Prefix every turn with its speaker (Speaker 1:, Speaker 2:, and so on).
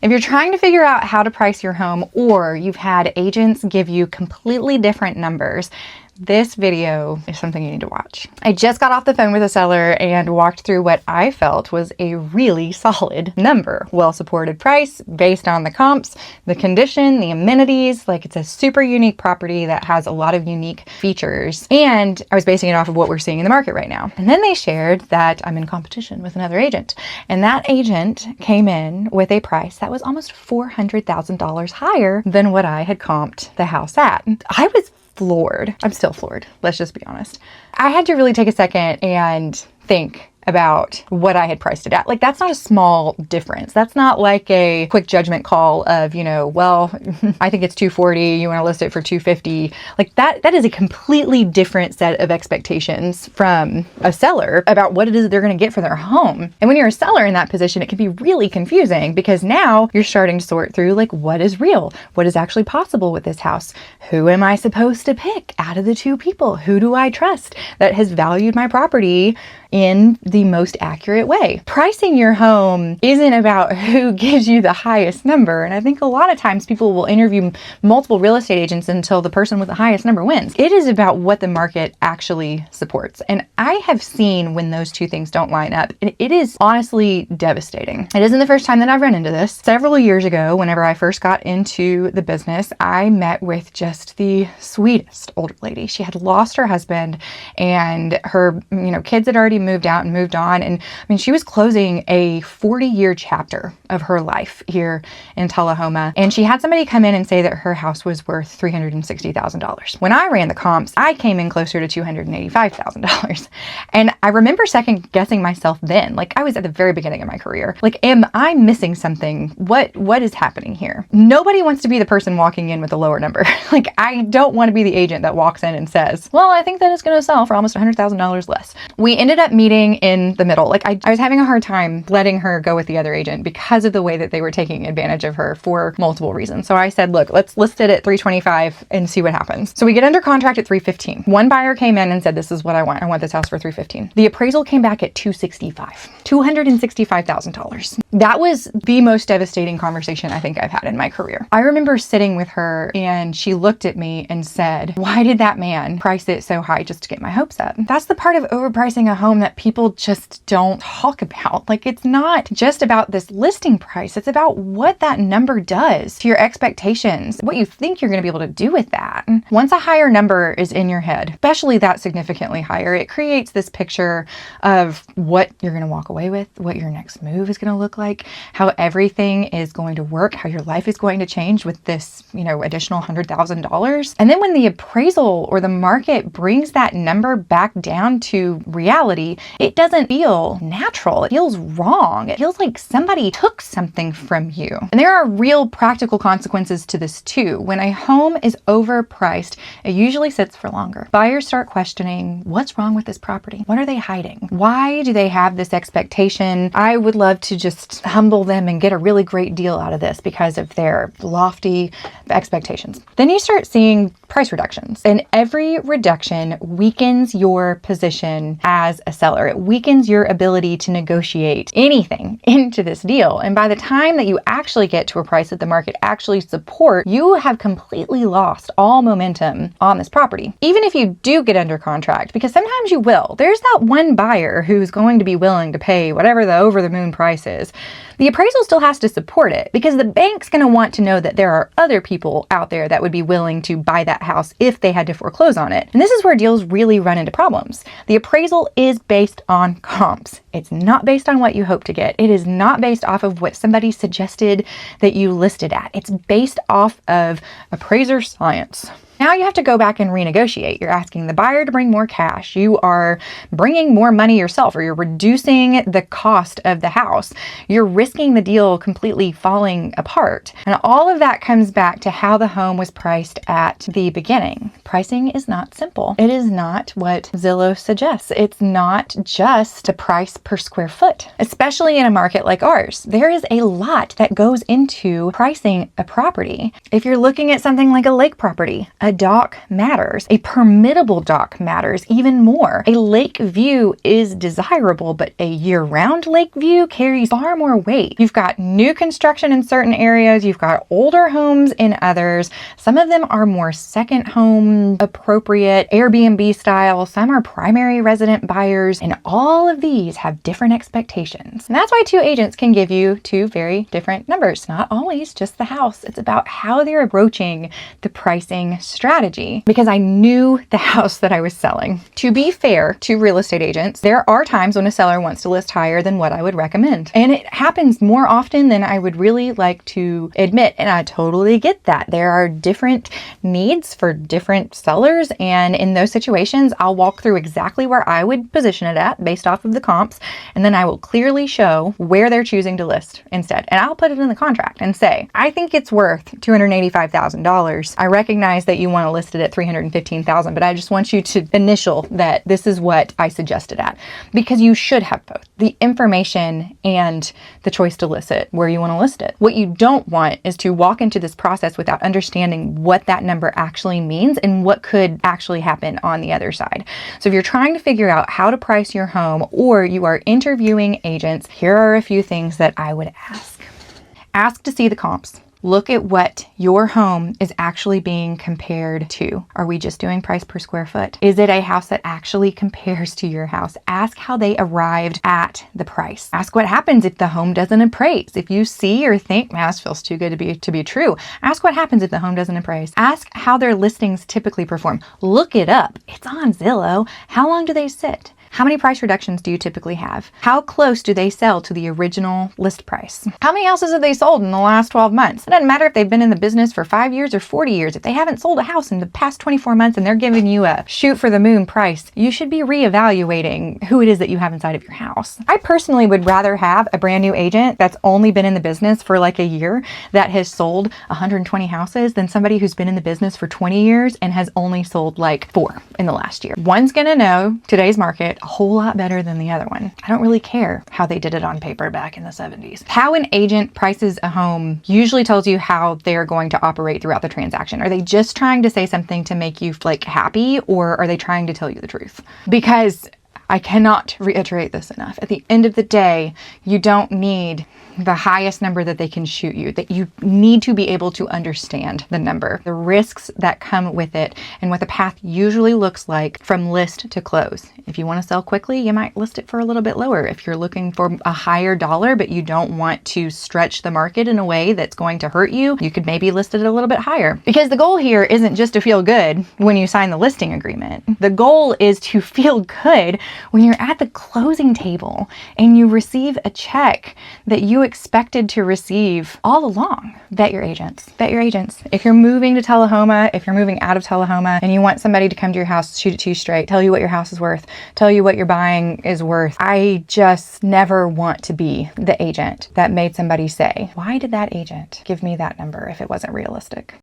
Speaker 1: If you're trying to figure out how to price your home, or you've had agents give you completely different numbers, this video is something you need to watch. I just got off the phone with a seller and walked through what I felt was a really solid number. Well-supported price based on the comps, the condition, the amenities. Like, it's a super unique property that has a lot of unique features. And I was basing it off of what we're seeing in the market right now. And then they shared that I'm in competition with another agent. And that agent came in with a price that was almost $400,000 higher than what I had comped the house at. I was floored. I'm still floored. Let's just be honest. I had to really take a second and think about what I had priced it at. Like, that's not a small difference. That's not like a quick judgment call of, well, I think it's 240, you want to list it for 250. Like, that is a completely different set of expectations from a seller about what it is that they're going to get for their home. And when you're a seller in that position, it can be really confusing, because now you're starting to sort through, like, what is real? What is actually possible with this house? Who am I supposed to pick out of the two people? Who do I trust that has valued my property in the most accurate way? Pricing your home isn't about who gives you the highest number. And I think a lot of times people will interview multiple real estate agents until the person with the highest number wins. It is about what the market actually supports. And I have seen when those two things don't line up, and it is honestly devastating. It isn't the first time that I've run into this. Several years ago, whenever I first got into the business, I met with just the sweetest older lady. She had lost her husband, and her, kids had already moved out and moved on. And I mean, she was closing a 40-year chapter of her life here in Tullahoma. And she had somebody come in and say that her house was worth $360,000. When I ran the comps, I came in closer to $285,000. And I remember second guessing myself then. Like, I was at the very beginning of my career. Like, am I missing something? What is happening here? Nobody wants to be the person walking in with a lower number. Like, I don't want to be the agent that walks in and says, well, I think that it's going to sell for almost $100,000 less. We ended up meeting in the middle. Like, I was having a hard time letting her go with the other agent because of the way that they were taking advantage of her for multiple reasons. So I said, look, let's list it at 325 and see what happens. So we get under contract at 315. One buyer came in and said, this is what I want. I want this house for 315. The appraisal came back at 265. $265,000. That was the most devastating conversation I think I've had in my career. I remember sitting with her and she looked at me and said, why did that man price it so high just to get my hopes up? That's the part of overpricing a home that people just don't talk about. Like, it's not just about this listing price. It's about what that number does to your expectations, what you think you're going to be able to do with that. Once a higher number is in your head, especially that significantly higher, it creates this picture of what you're going to walk away with, what your next move is going to look like, how everything is going to work, how your life is going to change with this, additional $100,000. And then when the appraisal or the market brings that number back down to reality, it doesn't feel natural. It feels wrong. It feels like somebody took something from you. And there are real practical consequences to this too. When a home is overpriced, it usually sits for longer. Buyers start questioning, what's wrong with this property? What are they hiding? Why do they have this expectation? I would love to just humble them and get a really great deal out of this because of their lofty expectations. Then you start seeing price reductions, and every reduction weakens your position as a seller. It weakens your ability to negotiate anything into this deal. And by the time that you actually get to a price that the market actually supports, you have completely lost all momentum on this property. Even if you do get under contract, because sometimes you will, there's that one buyer who's going to be willing to pay whatever the over the moon price is. The appraisal still has to support it, because the bank's going to want to know that there are other people out there that would be willing to buy that house if they had to foreclose on it. And this is where deals really run into problems. The appraisal is based on comps. It's not based on what you hope to get. It is not based off of what somebody suggested that you listed at. It's based off of appraiser science. Now you have to go back and renegotiate. You're asking the buyer to bring more cash. You are bringing more money yourself, or you're reducing the cost of the house. You're risking the deal completely falling apart. And all of that comes back to how the home was priced at the beginning. Pricing is not simple. It is not what Zillow suggests. It's not just the price per square foot, especially in a market like ours. There is a lot that goes into pricing a property. If you're looking at something like a lake property, A dock matters. A permittable dock matters even more. A lake view is desirable, but a year-round lake view carries far more weight. You've got new construction in certain areas. You've got older homes in others. Some of them are more second home appropriate, Airbnb style. Some are primary resident buyers, and all of these have different expectations. And that's why two agents can give you two very different numbers. Not always just the house. It's about how they're approaching the pricing strategy, because I knew the house that I was selling. To be fair to real estate agents, there are times when a seller wants to list higher than what I would recommend. And it happens more often than I would really like to admit. And I totally get that. There are different needs for different sellers. And in those situations, I'll walk through exactly where I would position it at based off of the comps. And then I will clearly show where they're choosing to list instead. And I'll put it in the contract and say, I think it's worth $285,000. I recognize that you want to list it at $315,000, but I just want you to initial that this is what I suggested at, because you should have both the information and the choice to list it where you want to list it. What you don't want is to walk into this process without understanding what that number actually means and what could actually happen on the other side. So if you're trying to figure out how to price your home, or you are interviewing agents, here are a few things that I would ask. Ask to see the comps. Look at what your home is actually being compared to. Are we just doing price per square foot? Is it a house that actually compares to your house? Ask how they arrived at the price. Ask what happens if the home doesn't appraise. If you see or think, man, this feels too good to be true. Ask what happens if the home doesn't appraise. Ask how their listings typically perform. Look it up. It's on Zillow. How long do they sit? How many price reductions do you typically have? How close do they sell to the original list price? How many houses have they sold in the last 12 months? It doesn't matter if they've been in the business for 5 years or 40 years. If they haven't sold a house in the past 24 months and they're giving you a shoot for the moon price, you should be reevaluating who it is that you have inside of your house. I personally would rather have a brand new agent that's only been in the business for like a year that has sold 120 houses than somebody who's been in the business for 20 years and has only sold like 4 in the last year. One's gonna know today's market a whole lot better than the other one. I don't really care how they did it on paper back in the 70s. How an agent prices a home usually tells you how they're going to operate throughout the transaction. Are they just trying to say something to make you like happy, or are they trying to tell you the truth? Because I cannot reiterate this enough. At the end of the day, you don't need the highest number that they can shoot you, that you need to be able to understand the number, the risks that come with it, and what the path usually looks like from list to close. If you want to sell quickly, you might list it for a little bit lower. If you're looking for a higher dollar, but you don't want to stretch the market in a way that's going to hurt you, you could maybe list it a little bit higher. Because the goal here isn't just to feel good when you sign the listing agreement. The goal is to feel good when you're at the closing table and you receive a check that you expected to receive all along. Vet your agents. Vet your agents. If you're moving to Tullahoma, if you're moving out of Tullahoma and you want somebody to come to your house, shoot it to you straight, tell you what your house is worth, tell you what you're buying is worth. I just never want to be the agent that made somebody say, why did that agent give me that number if it wasn't realistic?